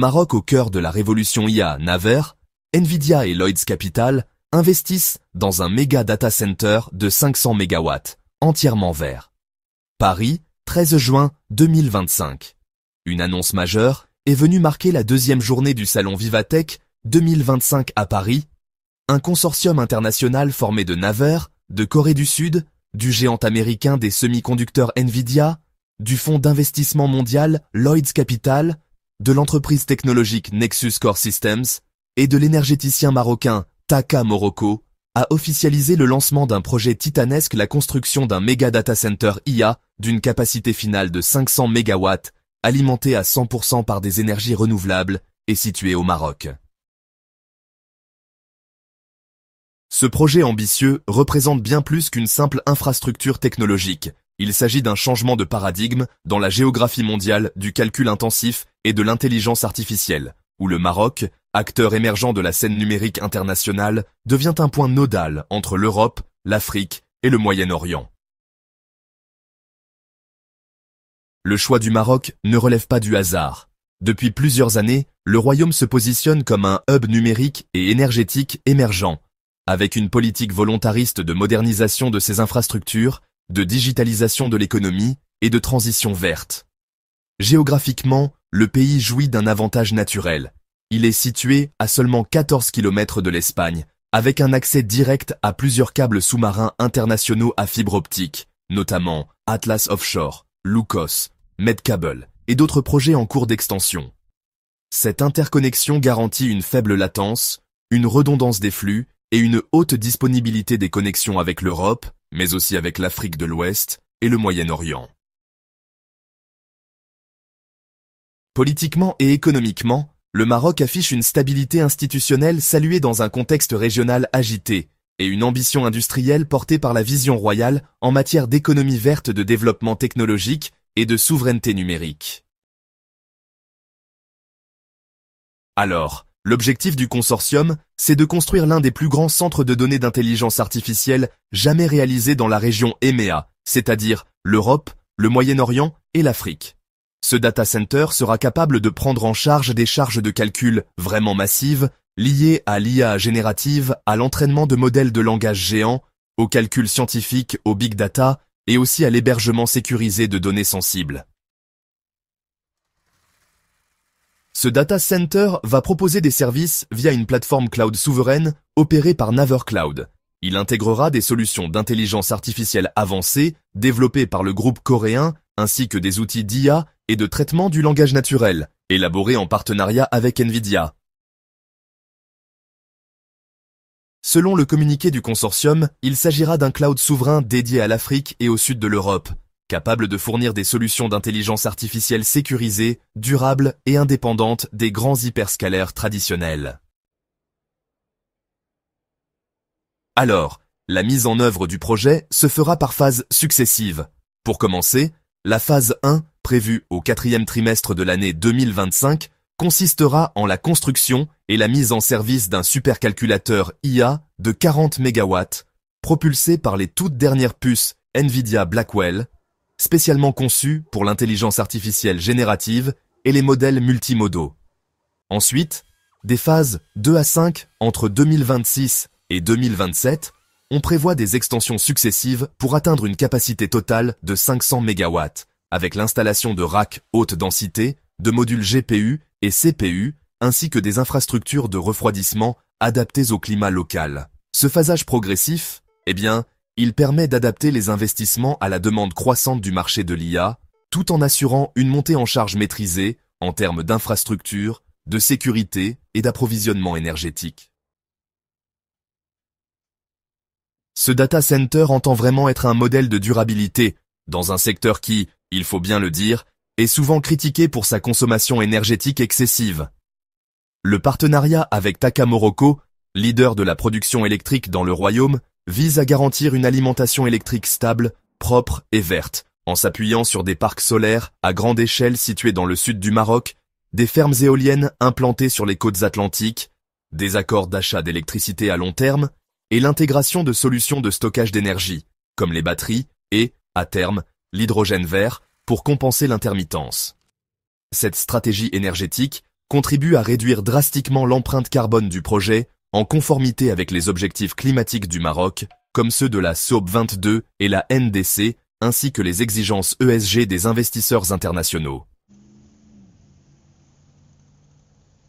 Maroc au cœur de la révolution IA Naver, Nvidia et Lloyds Capital investissent dans un méga data center de 500 MW, entièrement vert. Paris, 13 juin 2025. Une annonce majeure est venue marquer la deuxième journée du salon Vivatech 2025 à Paris. Un consortium international formé de Naver, de Corée du Sud, du géant américain des semi-conducteurs Nvidia, du fonds d'investissement mondial Lloyds Capital, de l'entreprise technologique Nexus Core Systems et de l'énergéticien marocain Taka Morocco, a officialisé le lancement d'un projet titanesque, la construction d'un méga data center IA d'une capacité finale de 500 MW, alimenté à 100% par des énergies renouvelables et situé au Maroc. Ce projet ambitieux représente bien plus qu'une simple infrastructure technologique. Il s'agit d'un changement de paradigme dans la géographie mondiale du calcul intensif et de l'intelligence artificielle, où le Maroc, acteur émergent de la scène numérique internationale, devient un point nodal entre l'Europe, l'Afrique et le Moyen-Orient. Le choix du Maroc ne relève pas du hasard. Depuis plusieurs années, le royaume se positionne comme un hub numérique et énergétique émergent, avec une politique volontariste de modernisation de ses infrastructures, de digitalisation de l'économie et de transition verte. Géographiquement, le pays jouit d'un avantage naturel. Il est situé à seulement 14 km de l'Espagne, avec un accès direct à plusieurs câbles sous-marins internationaux à fibre optique, notamment Atlas Offshore, Lucos, Medcable et d'autres projets en cours d'extension. Cette interconnexion garantit une faible latence, une redondance des flux et une haute disponibilité des connexions avec l'Europe, mais aussi avec l'Afrique de l'Ouest et le Moyen-Orient. Politiquement et économiquement, le Maroc affiche une stabilité institutionnelle saluée dans un contexte régional agité et une ambition industrielle portée par la vision royale en matière d'économie verte, de développement technologique et de souveraineté numérique. Alors, l'objectif du consortium, c'est de construire l'un des plus grands centres de données d'intelligence artificielle jamais réalisés dans la région EMEA, c'est-à-dire l'Europe, le Moyen-Orient et l'Afrique. Ce data center sera capable de prendre en charge des charges de calcul vraiment massives, liées à l'IA générative, à l'entraînement de modèles de langage géants, au calcul scientifique, au big data, et aussi à l'hébergement sécurisé de données sensibles. Ce data center va proposer des services via une plateforme cloud souveraine opérée par Naver Cloud. Il intégrera des solutions d'intelligence artificielle avancées développées par le groupe coréen ainsi que des outils d'IA et de traitement du langage naturel, élaborés en partenariat avec Nvidia. Selon le communiqué du consortium, il s'agira d'un cloud souverain dédié à l'Afrique et au sud de l'Europe, capable de fournir des solutions d'intelligence artificielle sécurisées, durables et indépendantes des grands hyperscalaires traditionnels. Alors, la mise en œuvre du projet se fera par phases successives. Pour commencer, la phase 1, prévue au 4e trimestre de l'année 2025, consistera en la construction et la mise en service d'un supercalculateur IA de 40 MW, propulsé par les toutes dernières puces Nvidia Blackwell, spécialement conçu pour l'intelligence artificielle générative et les modèles multimodaux. Ensuite, des phases 2 à 5 entre 2026 et 2027, on prévoit des extensions successives pour atteindre une capacité totale de 500 MW, avec l'installation de racks haute densité, de modules GPU et CPU, ainsi que des infrastructures de refroidissement adaptées au climat local. Ce phasage progressif, il permet d'adapter les investissements à la demande croissante du marché de l'IA, tout en assurant une montée en charge maîtrisée en termes d'infrastructure, de sécurité et d'approvisionnement énergétique. Ce data center entend vraiment être un modèle de durabilité dans un secteur qui, il faut bien le dire, est souvent critiqué pour sa consommation énergétique excessive. Le partenariat avec Taka Morocco, leader de la production électrique dans le royaume, vise à garantir une alimentation électrique stable, propre et verte, en s'appuyant sur des parcs solaires à grande échelle situés dans le sud du Maroc, des fermes éoliennes implantées sur les côtes atlantiques, des accords d'achat d'électricité à long terme, et l'intégration de solutions de stockage d'énergie, comme les batteries et, à terme, l'hydrogène vert, pour compenser l'intermittence. Cette stratégie énergétique contribue à réduire drastiquement l'empreinte carbone du projet en conformité avec les objectifs climatiques du Maroc, comme ceux de la SOP 22 et la NDC, ainsi que les exigences ESG des investisseurs internationaux.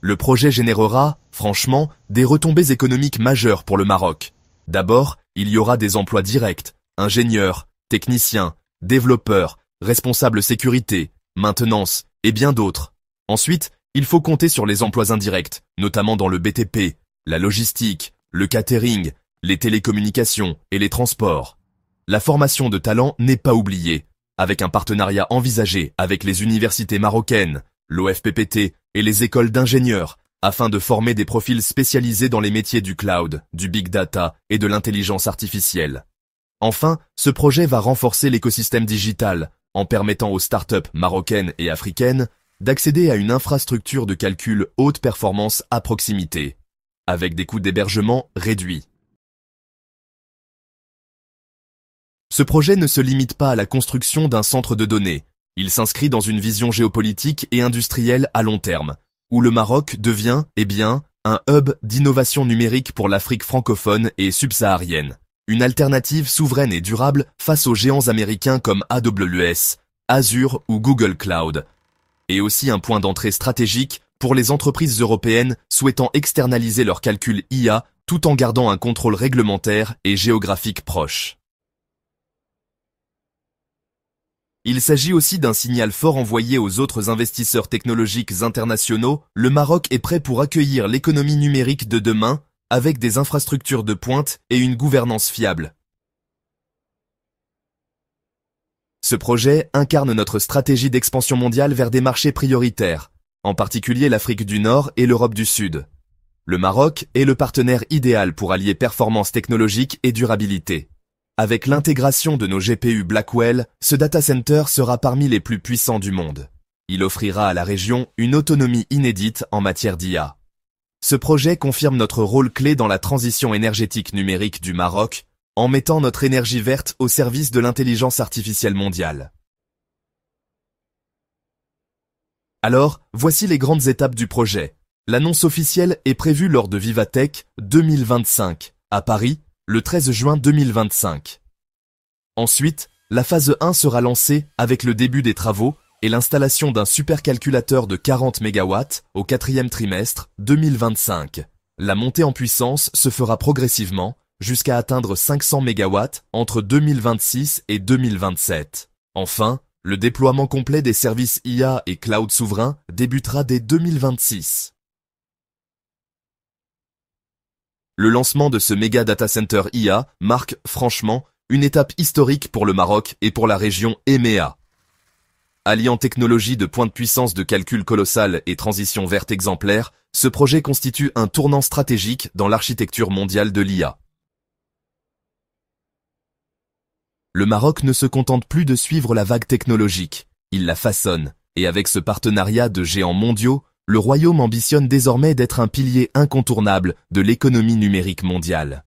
Le projet générera, franchement, des retombées économiques majeures pour le Maroc. D'abord, il y aura des emplois directs, ingénieurs, techniciens, développeurs, responsables sécurité, maintenance et bien d'autres. Ensuite, il faut compter sur les emplois indirects, notamment dans le BTP, la logistique, le catering, les télécommunications et les transports. La formation de talents n'est pas oubliée, avec un partenariat envisagé avec les universités marocaines, l'OFPPT et les écoles d'ingénieurs, afin de former des profils spécialisés dans les métiers du cloud, du big data et de l'intelligence artificielle. Enfin, ce projet va renforcer l'écosystème digital, en permettant aux startups marocaines et africaines d'accéder à une infrastructure de calcul haute performance à proximité, avec des coûts d'hébergement réduits. Ce projet ne se limite pas à la construction d'un centre de données. Il s'inscrit dans une vision géopolitique et industrielle à long terme, où le Maroc devient, un hub d'innovation numérique pour l'Afrique francophone et subsaharienne. Une alternative souveraine et durable face aux géants américains comme AWS, Azure ou Google Cloud. Et aussi un point d'entrée stratégique pour les entreprises européennes souhaitant externaliser leurs calculs IA tout en gardant un contrôle réglementaire et géographique proche. Il s'agit aussi d'un signal fort envoyé aux autres investisseurs technologiques internationaux. Le Maroc est prêt pour accueillir l'économie numérique de demain, avec des infrastructures de pointe et une gouvernance fiable. Ce projet incarne notre stratégie d'expansion mondiale vers des marchés prioritaires, en particulier l'Afrique du Nord et l'Europe du Sud. Le Maroc est le partenaire idéal pour allier performance technologique et durabilité. Avec l'intégration de nos GPU Blackwell, ce data center sera parmi les plus puissants du monde. Il offrira à la région une autonomie inédite en matière d'IA. Ce projet confirme notre rôle clé dans la transition énergétique numérique du Maroc, en mettant notre énergie verte au service de l'intelligence artificielle mondiale. Alors, voici les grandes étapes du projet. L'annonce officielle est prévue lors de Vivatech 2025, à Paris, le 13 juin 2025. Ensuite, la phase 1 sera lancée avec le début des travaux et l'installation d'un supercalculateur de 40 MW au 4e trimestre 2025. La montée en puissance se fera progressivement jusqu'à atteindre 500 MW entre 2026 et 2027. Enfin, le déploiement complet des services IA et cloud souverain débutera dès 2026. Le lancement de ce méga data center IA marque, franchement, une étape historique pour le Maroc et pour la région EMEA. Alliant technologie de pointe puissance de calcul colossal et transition verte exemplaire, ce projet constitue un tournant stratégique dans l'architecture mondiale de l'IA. Le Maroc ne se contente plus de suivre la vague technologique, il la façonne, et avec ce partenariat de géants mondiaux, le royaume ambitionne désormais d'être un pilier incontournable de l'économie numérique mondiale.